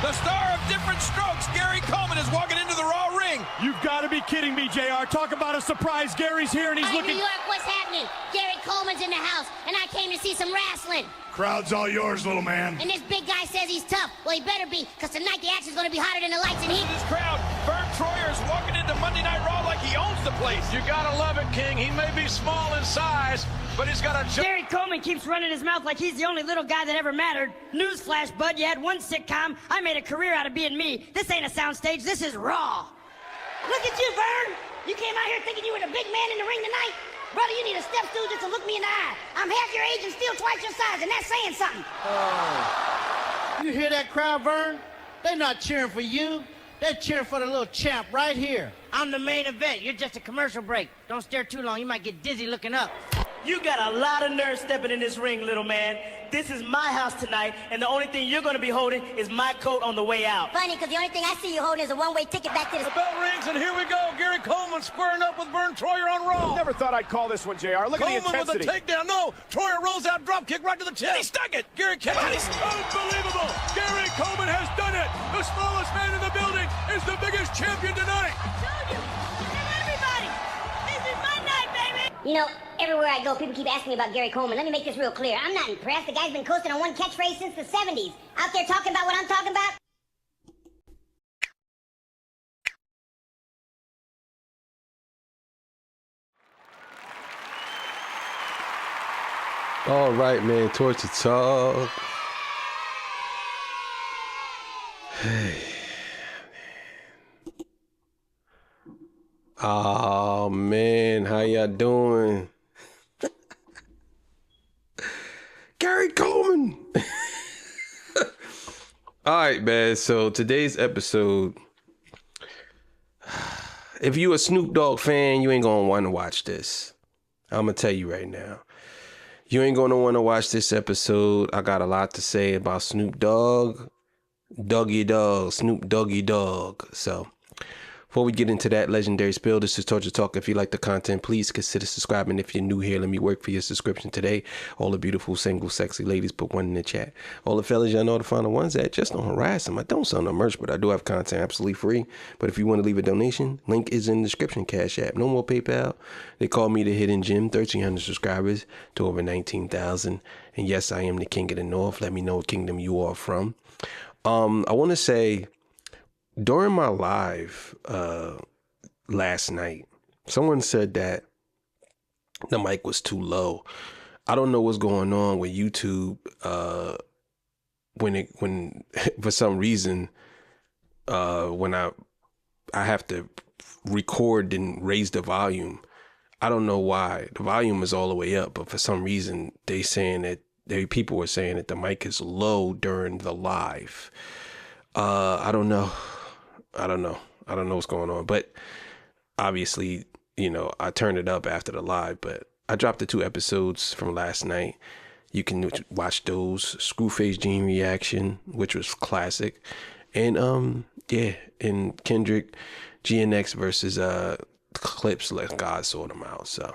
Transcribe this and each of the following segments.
The star of different strokes, Gary Coleman, is walking into the Raw ring. You've got to be kidding me, JR. Talk about a surprise. Gary's here and he's looking... New York, what's happening? Gary Coleman's in the house, and I came to see some wrestling. Crowd's all yours, little man. And this big guy says he's tough. Well, he better be, because tonight the action's going to be hotter than the lights and heat. This crowd, Vern Troyer's walking into Monday Night Raw like he owns the place. You gotta love it, King. He may be small in size, but he's got a... Gary Coleman keeps running his mouth like he's the only little guy that ever mattered. Newsflash, bud, you had one sitcom. I made a career out of being me. This ain't a soundstage, this is Raw. Look at you, Vern. You came out here thinking you were the big man in the ring tonight? Brother, you need a step stool just to look me in the eye. I'm half your age and still twice your size, and that's saying something. You hear that crowd, Vern? They're not cheering for you. They're cheering for the little champ right here. I'm the main event. You're just a commercial break. Don't stare too long. You might get dizzy looking up. You got a lot of nerve stepping in this ring, little man. This is my house tonight, and the only thing you're going to be holding is my coat on the way out. Funny, because the only thing I see you holding is a one-way ticket back to the... The bell rings, and here we go. Gary Coleman squaring up with Vern Troyer on Raw. Never thought I'd call this one, JR. Look Coleman at the intensity. with a takedown. No, Troyer rolls out, drop kick right to the chest. He stuck it. Gary catches it. Unbelievable. Gary Coleman has done it. The smallest man in the building is the biggest champion tonight. Everybody, this is my night, baby. You know, everywhere I go, people keep asking me about Gary Coleman. Let me make this real clear. I'm not impressed. The guy's been coasting on one catchphrase since the 70s. Out there talking about what I'm talking about. All right, man. Torture Talk. Hey. Oh, man. How y'all doing? Gary Coleman. All right, man. So today's episode, if you a Snoop Dogg fan, you ain't going to want to watch this. I'm going to tell you right now. You ain't going to want to watch this episode. I got a lot to say about Snoop Dogg. Doggy Dogg. Snoop Doggy Dogg. So before we get into that legendary spill, this is Torture Talk. If you like the content, please consider subscribing. If you're new here, let me work for your subscription today. All the beautiful, single, sexy ladies, put one in the chat. All the fellas, y'all know to find the ones that just don't harass them. I don't sell no merch, but I do have content absolutely free. But if you want to leave a donation, link is in the description. Cash App. No more PayPal. They call me the Hidden Gem. 1,300 subscribers to over 19,000. And yes, I am the king of the north. Let me know what kingdom you are from. I want to say, during my live last night, someone said that the mic was too low. I don't know what's going on with YouTube when for some reason when I have to record and raise the volume. I don't know why. The volume is all the way up, but for some reason people were saying that the mic is low during the live. I don't know what's going on, but obviously, you know, I turned it up after the live, but I dropped the 2 episodes from last night. You can watch those. Screwface Gene reaction, which was classic. And, and Kendrick GNX versus, Clips, let God sort them out. So,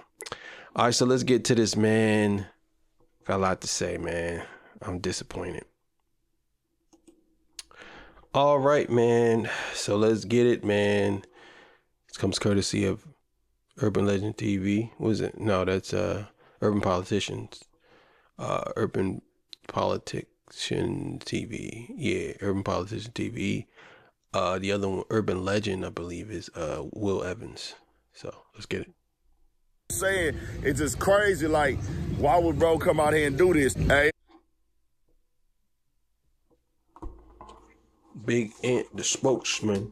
all right, so let's get to this, man. Got a lot to say, man. I'm disappointed. All right, man. So let's get it, man. This comes courtesy of Urban Legend TV. What is it? No, that's Urban Politicians. Urban Politician TV. Yeah, Urban Politician TV. The other one, Urban Legend, I believe, is Will Evans. So let's get it. Saying it's just crazy. Like, why would bro come out here and do this? Hey, Big Ant, the spokesman.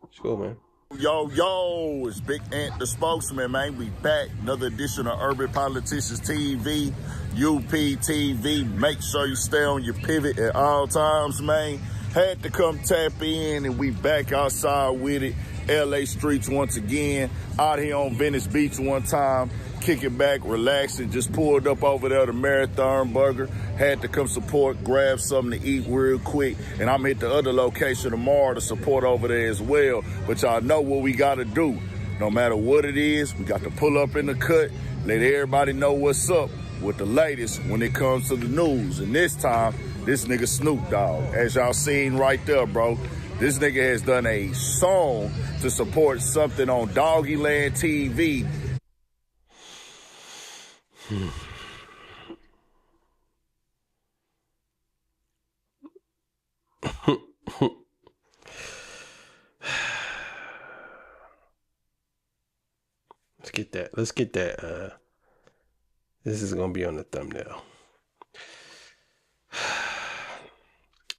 Let's go, man. Yo, it's Big Ant, the spokesman, man. We back. Another edition of Urban Politicians TV, UPTV. Make sure you stay on your pivot at all times, man. Had to come tap in, and we back outside with it. LA streets once again. Out here on Venice Beach one time. Kicking back, relaxing. Just pulled up over there to Marathon Burger. Had to come support, grab something to eat real quick. And I'm at the other location tomorrow to support over there as well. But y'all know what we got to do. No matter what it is, we got to pull up in the cut, let everybody know what's up. with the latest when it comes to the news. And this time, this nigga Snoop Dogg. As y'all seen right there, bro, this nigga has done a song to support something on Doggyland TV. Let's get that. This is gonna be on the thumbnail.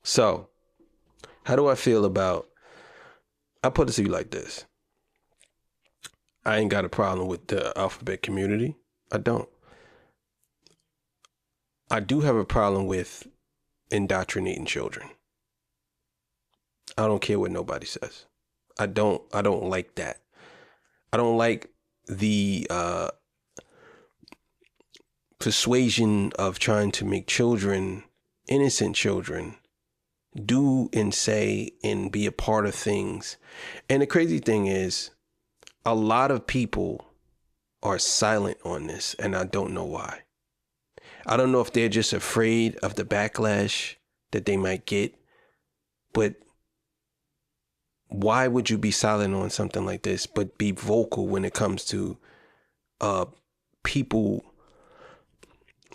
So, how do I feel about? I put it to you like this. I ain't got a problem with the alphabet community. I don't. I do have a problem with indoctrinating children. I don't care what nobody says. I don't like that. I don't like the persuasion of trying to make children, innocent children, do and say and be a part of things. And the crazy thing is, a lot of people are silent on this, and I don't know why. I don't know if they're just afraid of the backlash that they might get, but why would you be silent on something like this, but be vocal when it comes to people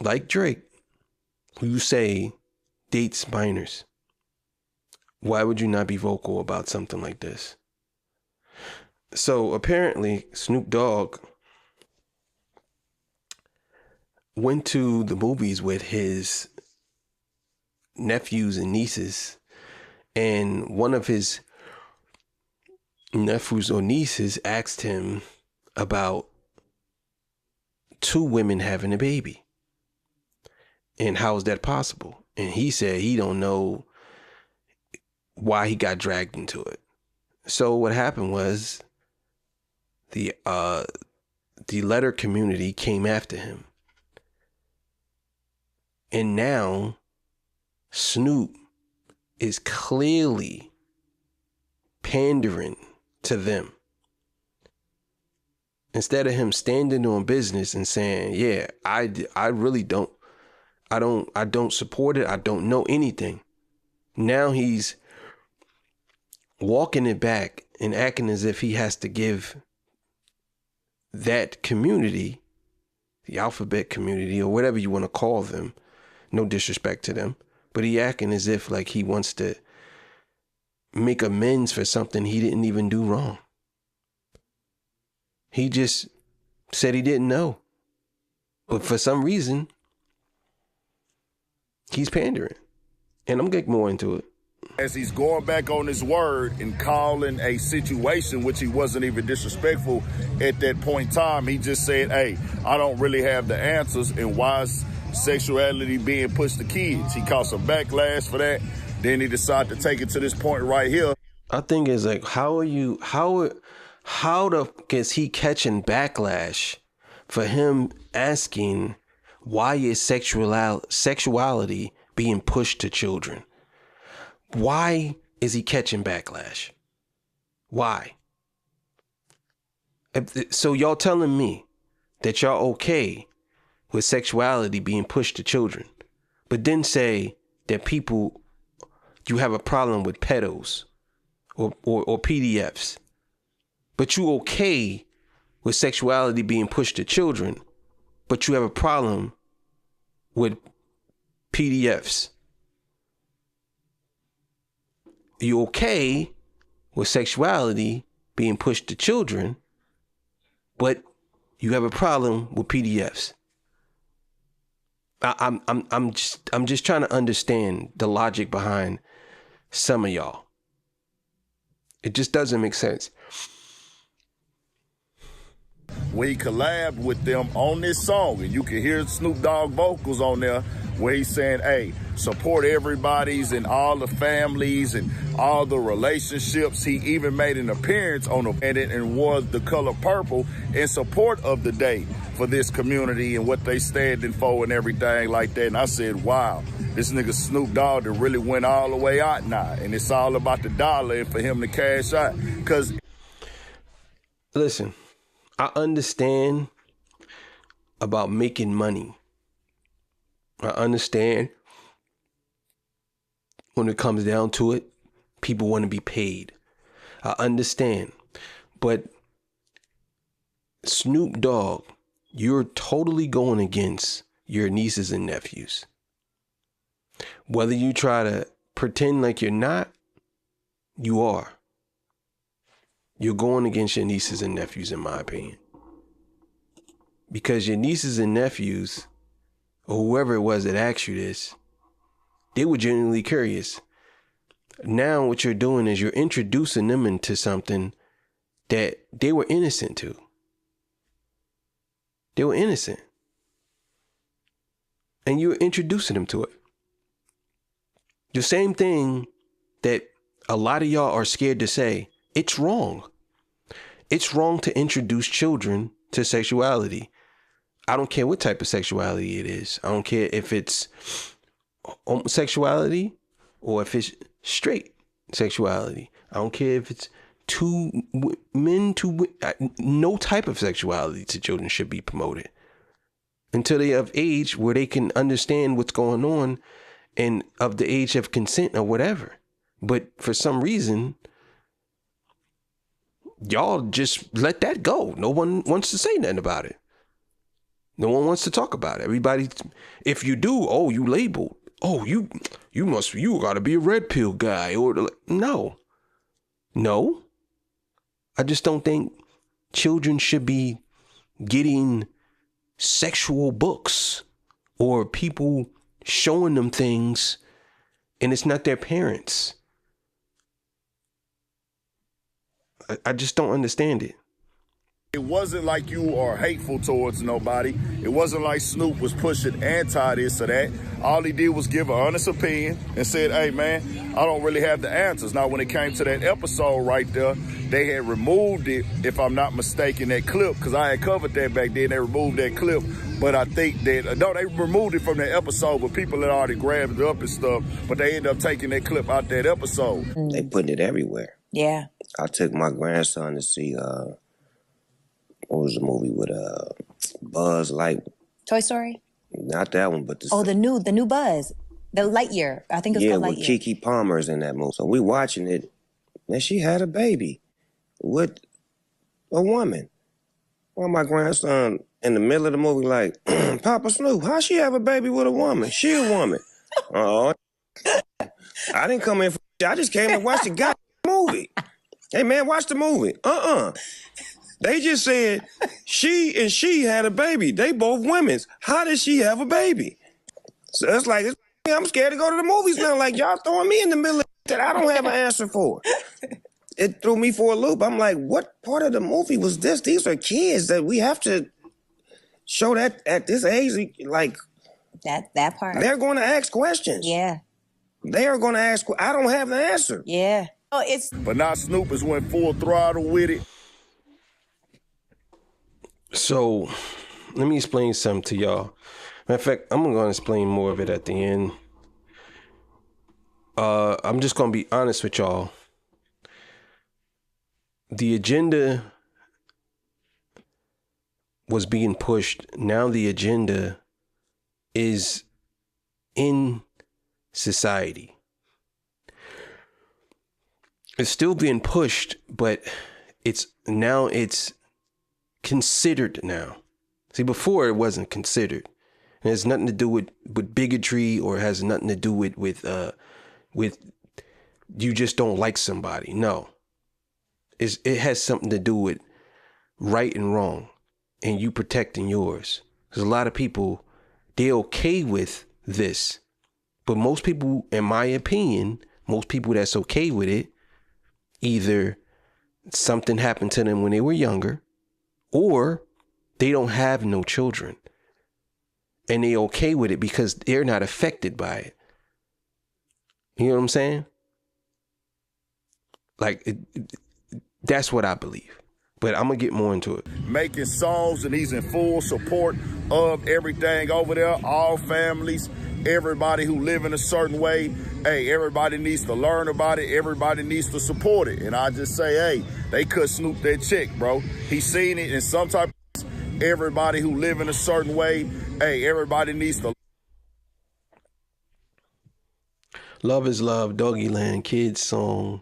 like Drake, who you say dates minors? Why would you not be vocal about something like this? So apparently Snoop Dogg went to the movies with his nephews and nieces, and one of his nephews or nieces asked him about two women having a baby. And how is that possible? And he said he don't know why he got dragged into it. So what happened was the letter community came after him. And now Snoop is clearly pandering to them. Instead of him standing on business and saying, yeah, I really don't support it. I don't know anything. Now he's walking it back and acting as if he has to give that community, the alphabet community, or whatever you want to call them, no disrespect to them, but he acting as if like he wants to make amends for something he didn't even do wrong. He just said he didn't know. But for some reason, he's pandering. And I'm going to get more into it. As he's going back on his word and calling a situation, which he wasn't even disrespectful at that point in time, he just said, hey, I don't really have the answers, and why is sexuality being pushed to kids? He caught some backlash for that. Then he decided to take it to this point right here. I think it's like, how is he catching backlash for him asking why is sexuality being pushed to children? Why is he catching backlash? Why? So y'all telling me that y'all okay with sexuality being pushed to children, but then say that you have a problem with pedos or PDFs, but you okay with sexuality being pushed to children, but you have a problem with PDFs. You okay with sexuality being pushed to children, but you have a problem with PDFs. I'm just trying to understand the logic behind some of y'all. It just doesn't make sense. We collabed with them on this song, and you can hear Snoop Dogg vocals on there where he's saying, hey, support everybody's and all the families and all the relationships. He even made an appearance on the edit and wore the color purple in support of the day for this community and what they standing for and everything like that. And I said, wow, this nigga Snoop Dogg that really went all the way out now. And it's all about the dollar and for him to cash out. Because listen, I understand about making money I understand when it comes down to it, people want to be paid. I understand. But Snoop Dogg, you're totally going against your nieces and nephews. Whether you try to pretend like you're not, you are. You're going against your nieces and nephews, in my opinion. Because your nieces and nephews, or whoever it was that asked you this, they were genuinely curious. Now what you're doing is you're introducing them into something that they were innocent to. They were innocent. And you're introducing them to it. The same thing that a lot of y'all are scared to say, it's wrong. It's wrong to introduce children to sexuality. I don't care what type of sexuality it is. I don't care if it's homosexuality or if it's straight sexuality. I don't care if it's two men, no type of sexuality to children should be promoted until they have age where they can understand what's going on and of the age of consent or whatever. But for some reason, y'all just let that go. No one wants to say nothing about it. No one wants to talk about it. Everybody, if you do, oh, you labeled. Oh, you gotta be a red pill guy. Or no. I just don't think children should be getting sexual books or people showing them things and it's not their parents. I just don't understand it. It wasn't like you are hateful towards nobody. It wasn't like Snoop was pushing anti this or that. All he did was give an honest opinion and said, hey, man, I don't really have the answers. Now, when it came to that episode right there, they had removed it, if I'm not mistaken, that clip, because I had covered that back then. They removed that clip. But I think that, no, they removed it from that episode, but people had already grabbed it up and stuff. But they ended up taking that clip out that episode. They putting it everywhere. Yeah. I took my grandson to see, what was the movie with Buzz Light? Toy Story? Not that one, but the new Buzz. The Lightyear. I think it's called Lightyear. Yeah, with Kiki Palmer's in that movie. So we watching it, and she had a baby with a woman. Well, my grandson in the middle of the movie like, Papa Snoop, how she have a baby with a woman? She a woman. Oh, I didn't come in for I just came to watch the goddamn movie. Hey, man, watch the movie. They just said she had a baby. They both women's. How did she have a baby? So it's like, I'm scared to go to the movies now. Like, y'all throwing me in the middle of that I don't have an answer for. It threw me for a loop. I'm like, what part of the movie was this? These are kids that we have to show that at this age. Like, that part. They're going to ask questions. Yeah. They are going to ask. I don't have the answer. Yeah. Oh, But now Snoop has went full throttle with it. So, let me explain something to y'all. Matter of fact, I'm going to explain more of it at the end. I'm just going to be honest with y'all. The agenda was being pushed. Now the agenda is in society. It's still being pushed, but it's considered now. See, before it wasn't considered. It has nothing to do with bigotry, or it has nothing to do with you just don't like somebody. No. It has something to do with right and wrong and you protecting yours. Because a lot of people, they're okay with this. But most people, in my opinion, most people that's okay with it, either something happened to them when they were younger, or they don't have no children. And they okay with it because they're not affected by it. You know what I'm saying? Like, that's what I believe. But I'm going to get more into it. Making songs, and he's in full support of everything over there. All families, everybody who live in a certain way. Hey, everybody needs to learn about it. Everybody needs to support it. And I just say, hey, they cut Snoop that check, bro. He's seen it in some type of... Everybody who live in a certain way, hey, everybody needs to... Love is Love, Doggy Land, Kids Song,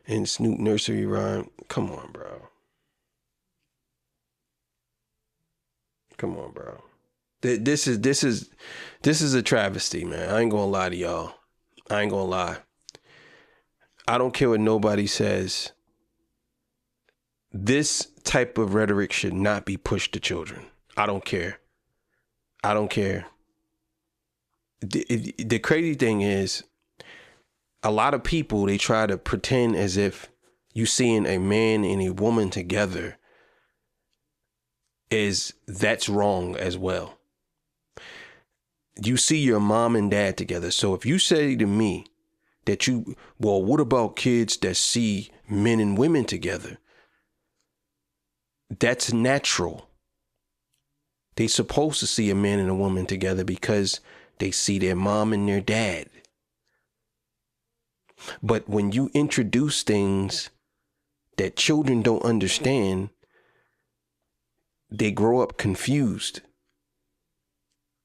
and Snoop Nursery Rhyme. Come on, bro. Come on, bro. This is a travesty, man. I ain't gonna lie to y'all. I ain't gonna lie. I don't care what nobody says. This type of rhetoric should not be pushed to children. I don't care. I don't care. The crazy thing is, a lot of people, they try to pretend as if you seeing a man and a woman together that's wrong as well. You see your mom and dad together. So if you say to me that what about kids that see men and women together? That's natural. They supposed to see a man and a woman together because they see their mom and their dad. But when you introduce things that children don't understand, they grow up confused.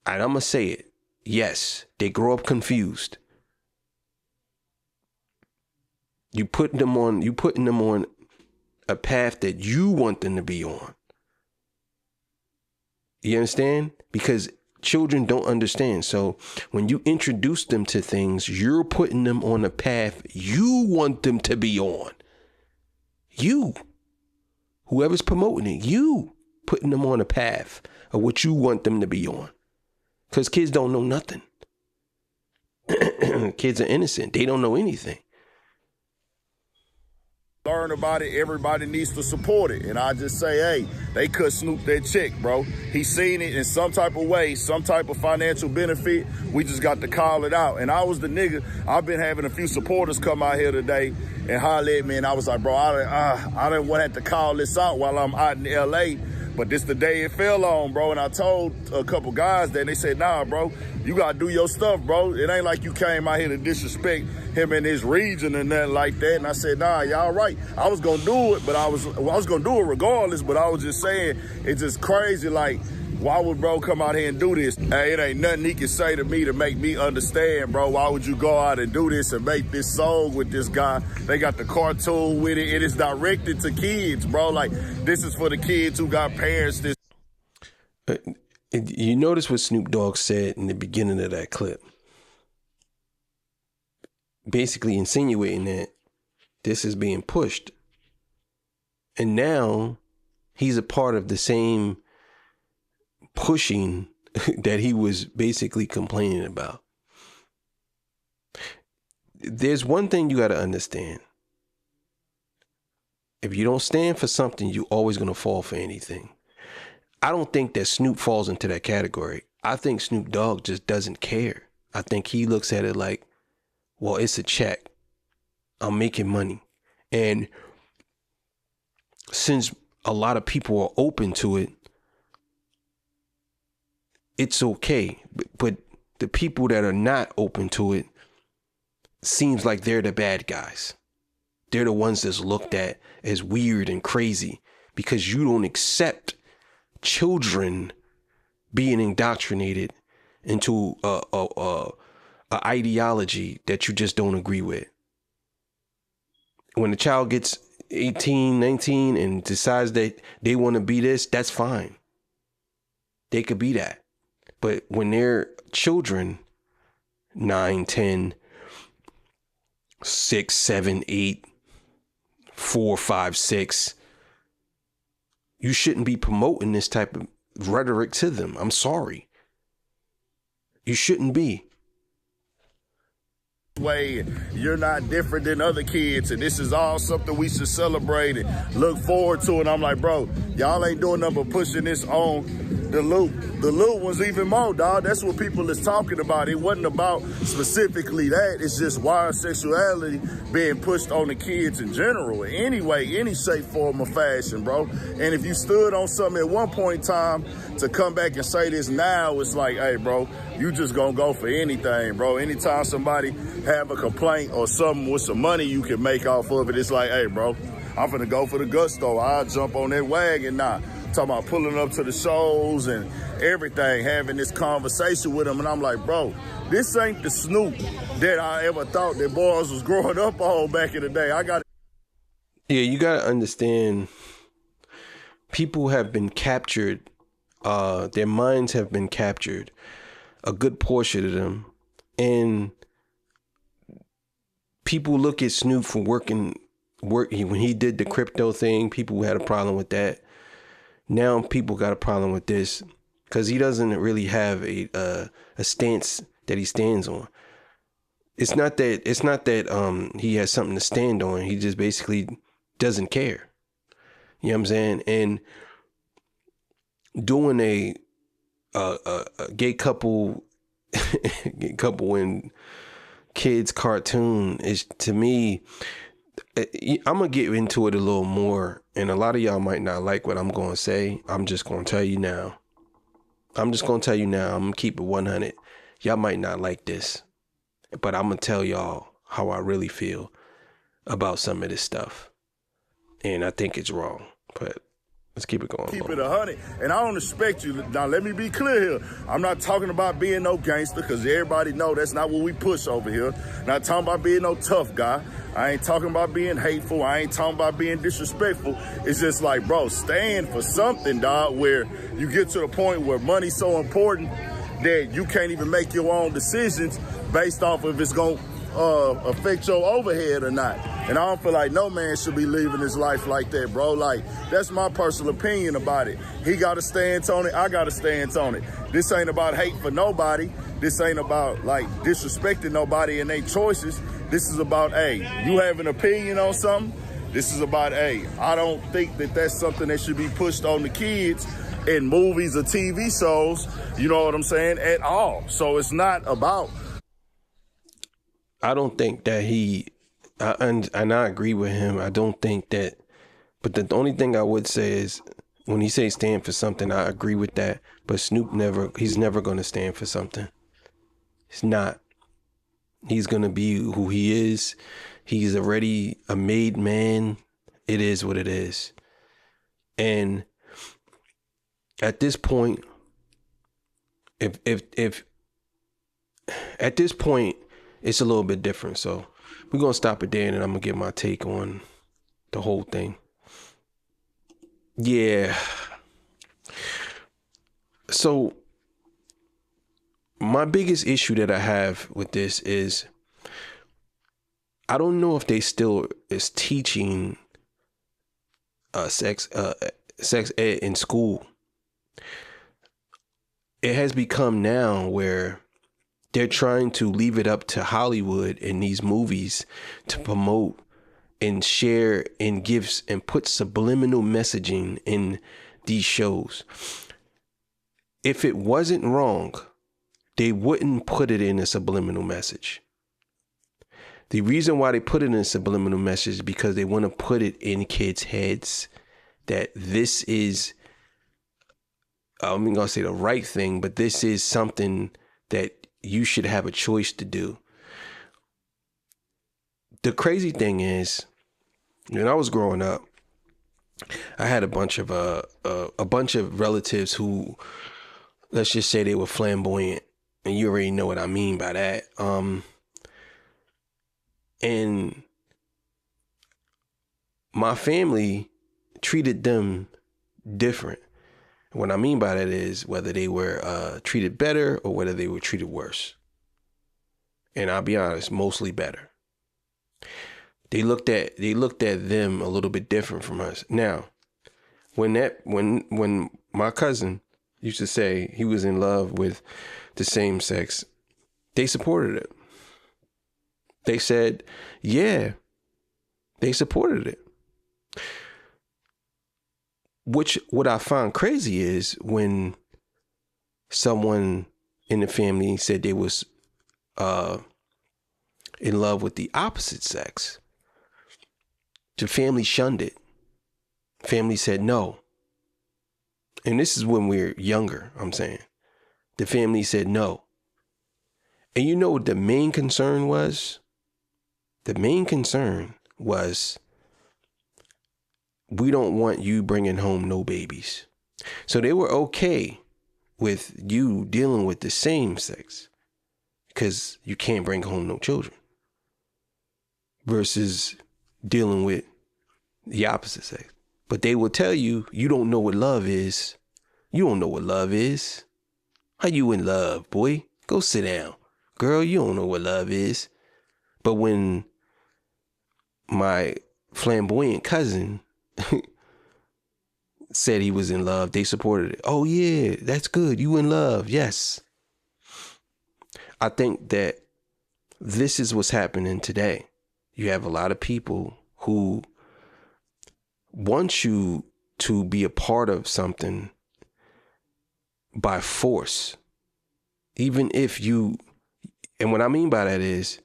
And I'm going to say it. Yes, they grow up confused. You putting them on a path that you want them to be on. You understand? Because children don't understand. So when you introduce them to things, you're putting them on a path you want them to be on. You, whoever's promoting it, you putting them on a path of what you want them to be on. Because kids don't know nothing. Kids are innocent. They don't know anything. Learn about it. Everybody needs to support it. And I just say, hey, they cut Snoop that check, bro. He seen it in some type of way, some type of financial benefit. We just got to call it out. And I was the nigga. I've been having a few supporters come out here today and holler at me. And I was like, bro, I didn't want to have to call this out while I'm out in L.A., but this the day it fell on, bro. And I told a couple guys that, and they said, nah, bro, you got to do your stuff, bro. It ain't like you came out here to disrespect him in his region and nothing like that. And I said, nah, y'all right. I was going to do it, but I was going to do it regardless. But I was just saying, it's just crazy. Like, why would bro come out here and do this? Hey, it ain't nothing he can say to me to make me understand, bro. Why would you go out and do this and make this song with this guy? They got the cartoon with it. It is directed to kids, bro. Like, this is for the kids who got parents. You notice what Snoop Dogg said in the beginning of that clip. Basically insinuating that this is being pushed. And now he's a part of the same pushing that he was basically complaining about. There's one thing you got to understand. If you don't stand for something, you're always going to fall for anything. I don't think that Snoop falls into that category. I think Snoop Dogg just doesn't care. I think he looks at it like, well, it's a check. I'm making money. And since a lot of people are open to it, it's okay. But the people that are not open to it, seems like they're the bad guys. They're the ones that's looked at as weird and crazy because you don't accept children being indoctrinated into a ideology that you just don't agree with. When a child gets 18, 19 and decides that they want to be this, that's fine. They could be that. But when they're children, 9, 10, 6, 7, 8, 4, 5, 6, you shouldn't be promoting this type of rhetoric to them. I'm sorry. You shouldn't be. Way, you're not different than other kids, and this is all something we should celebrate and look forward to. And I'm like, bro, y'all ain't doing nothing but pushing this on the loop. The loop was even more, dog. That's what people is talking about. It wasn't about specifically that. It's just wild sexuality being pushed on the kids in general. Anyway, any shape, form, or fashion, bro. And if you stood on something at one point in time, to come back and say this now, it's like, hey, bro, you just gonna go for anything, bro. Anytime somebody have a complaint or something with some money you can make off of it, it's like, hey, bro, I'm finna go for the gusto. I'll jump on that wagon now. talking about pulling up to the shows and everything, having this conversation with him. And I'm like, bro, this ain't the Snoop that I ever thought that boys was growing up on back in the day. Yeah, you got to understand, people have been captured. Their minds have been captured, a good portion of them. And people look at Snoop for when he did the crypto thing, people had a problem with that. Now people got a problem with this because he doesn't really have a stance that he stands on. It's not that he has something to stand on. He just basically doesn't care. You know what I'm saying? And doing a gay couple and kids cartoon is, to me, I'm gonna get into it a little more, and a lot of y'all might not like what I'm gonna say. I'm just gonna tell you now. I'm gonna keep it 100. Y'all might not like this, but I'm gonna tell y'all how I really feel about some of this stuff, and I think it's wrong, but let's keep it going. Keep it 100. And I don't expect you. Now, let me be clear here. I'm not talking about being no gangster, because everybody know that's not what we push over here. Not talking about being no tough guy. I ain't talking about being hateful. I ain't talking about being disrespectful. It's just like, bro, stand for something, dog, where you get to the point where money's so important that you can't even make your own decisions based off if it's going to affect your overhead or not. And I don't feel like no man should be living his life like that, bro. Like, that's my personal opinion about it. He got to stand on it. I got to stand on it. This ain't about hate for nobody. This ain't about, like, disrespecting nobody and their choices. This is about, hey, you have an opinion on something. This is about, hey, I don't think that that's something that should be pushed on the kids in movies or TV shows, you know what I'm saying, at all. So it's not about... I don't think that and I agree with him. I don't think that, but the only thing I would say is, when he says stand for something, I agree with that. But Snoop he's never going to stand for something. He's not. He's going to be who he is. He's already a made man. It is what it is. And at this point, if at this point, it's a little bit different. So we're going to stop it there, and then I'm going to give my take on the whole thing. Yeah. So my biggest issue that I have with this is, I don't know if they still is teaching sex ed in school. It has become now where they're trying to leave it up to Hollywood and these movies to promote and share and give and put subliminal messaging in these shows. If it wasn't wrong, they wouldn't put it in a subliminal message. The reason why they put it in a subliminal message is because they want to put it in kids' heads that this is, I'm going to say the right thing, but this is something that you should have a choice to do. The crazy thing is, when I was growing up, I had a bunch of relatives who, let's just say, they were flamboyant, and you already know what I mean by that. And my family treated them different. What I mean by that is whether they were treated better or whether they were treated worse. And I'll be honest, mostly better. They looked at them a little bit different from us. Now, when my cousin used to say he was in love with the same sex, they supported it. They said, yeah, they supported it. What I find crazy is when someone in the family said they was in love with the opposite sex. The family shunned it. Family said no. And this is when we're younger, I'm saying. The family said no. And you know what the main concern was? The main concern was, we don't want you bringing home no babies. So they were okay with you dealing with the same sex because you can't bring home no children versus dealing with the opposite sex. But they will tell you, you don't know what love is. You don't know what love is. How you in love, boy? Go sit down. Girl, you don't know what love is. But when my flamboyant cousin said he was in love, they supported it. Oh yeah, that's good. You in love. Yes. I think that this is what's happening today. You have a lot of people who want you to be a part of something by force. Even if you, and what I mean by that is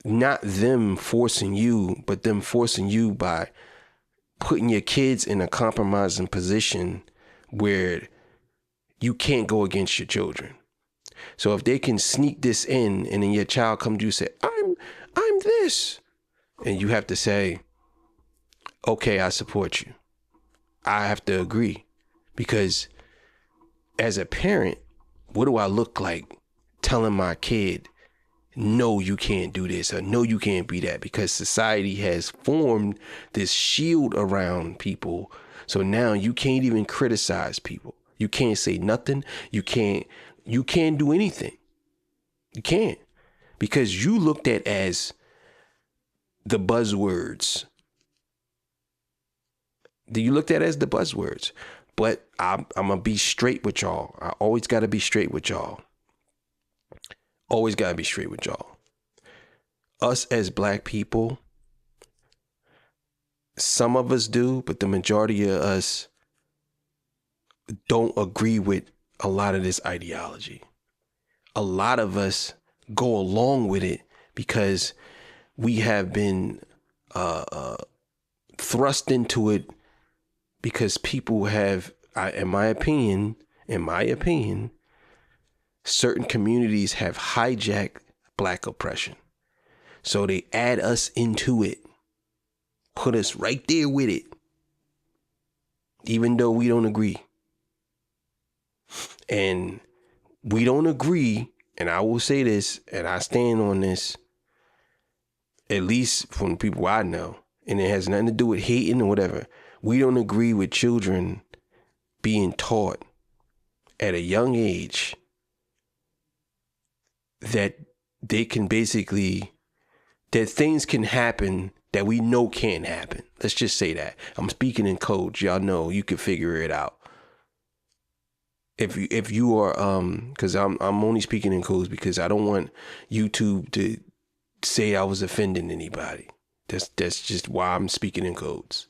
not them forcing you, but them forcing you by putting your kids in a compromising position where you can't go against your children. So if they can sneak this in and then your child comes to you and say, I'm this. And you have to say, okay, I support you. I have to agree. Because as a parent, what do I look like telling my kid, no, you can't do this, or no, you can't be that? Because society has formed this shield around people. So now you can't even criticize people. You can't say nothing. You can't do anything. You can't. Because you looked at as the buzzwords. You looked at as the buzzwords. But I'm going to be straight with y'all. I always got to be straight with y'all. Always got to be straight with y'all. Us as black people, some of us do, but the majority of us don't agree with a lot of this ideology. A lot of us go along with it because we have been thrust into it because people have, in my opinion, certain communities have hijacked black oppression. So they add us into it, put us right there with it, even though we don't agree. And we don't agree, and I will say this, and I stand on this, at least from the people I know, and it has nothing to do with hating or whatever. We don't agree with children being taught at a young age that they can basically, that things can happen that we know can't happen. Let's just say that. I'm speaking in codes. Y'all know you can figure it out. If you are, because I'm only speaking in codes because I don't want YouTube to say I was offending anybody. That's just why I'm speaking in codes.